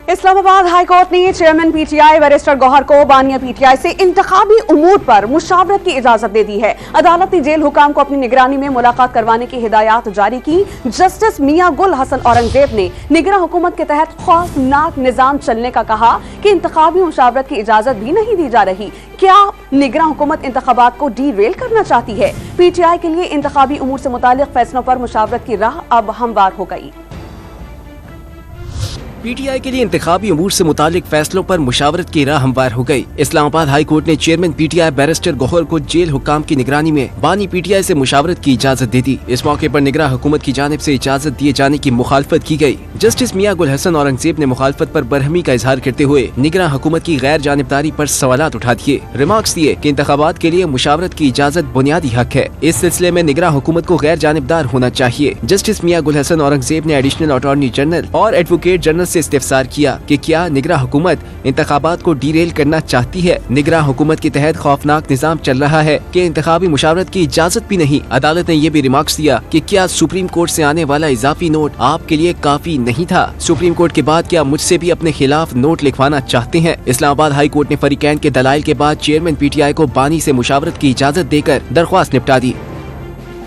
Islamabad high court ने chairman PTI barrister Gauhar को बानिया PTI से इंतखाबी उमूर पर मुशावरत की इजाजत दे दी है। अदालत ने जेल हुकाम को अपनी निगरानी में मुलाकात करवाने की हिदायत जारी की। जस्टिस मियां गुल हसन औरंगजेब ने निगरां हुकूमत के तहत खौफनाक निजाम चलने का कहा कि इंतखाबी मुशावरत की इजाजत भी नहीं दी जा रही। क्या निगरां हुकूमत इंतखाबात को डीरेल करना चाहती है? पीटीआई के लिए इंतखाबी उमूर से मुतालिक फैसलों पर मुशावरत की राह अब हमवार हो गई। पीटीआई के लिए इंतखाबी उमूर से मुतालिक फैसलों पर मुशावरत की राह हमवार हो गई। इस्लामाबाद हाई कोर्ट ने चेयरमैन पीटीआई बैरिस्टर गौहर को जेल हुकाम की निगरानी में बानी पीटीआई से मुशावरत की इजाजत दे दी। इस मौके पर निगरां हुकूमत की जानिब से इजाजत दिए जाने की मुखालफत की गई। जस्टिस मियां गुल हसन औरंगजेब ने मुखालफत पर बरहमी का इजहार करते हुए निगरां हुकूमत की गैर जानिबदारी पर सवालात उठा दिए। रिमार्क्स दिए कि इंतखाबात के लिए मुशावरत की इजाजत बुनियादी हक है। इस सिलसिले में निगरां हुकूमत को गैर जानिबदार होना चाहिए। जस्टिस मियां गुल हसन औरंगजेब ने एडिशनल अटॉर्नी जनरल और एडवोकेट जनरल से इस्तिफसार किया कि क्या निगरां हुकूमत इंतखाबात को डीरेल करना चाहती है। निगरां हुकूमत के तहत खौफनाक निजाम चल रहा है कि इंतखाबी मुशावरत की इजाजत भी नहीं। अदालत ने यह भी रिमार्क्स दिया कि क्या सुप्रीम कोर्ट से आने वाला इजाफी नोट आपके लिए काफी नहीं था? सुप्रीम कोर्ट के बाद क्या मुझसे भी अपने खिलाफ नोट लिखवाना चाहते हैं? इस्लामाबाद हाई कोर्ट ने फरीकैन के दलाइल के बाद चेयरमैन पीटीआई को बानी से मुशावरत की इजाजत देकर दरख्वास्त निपटा दी।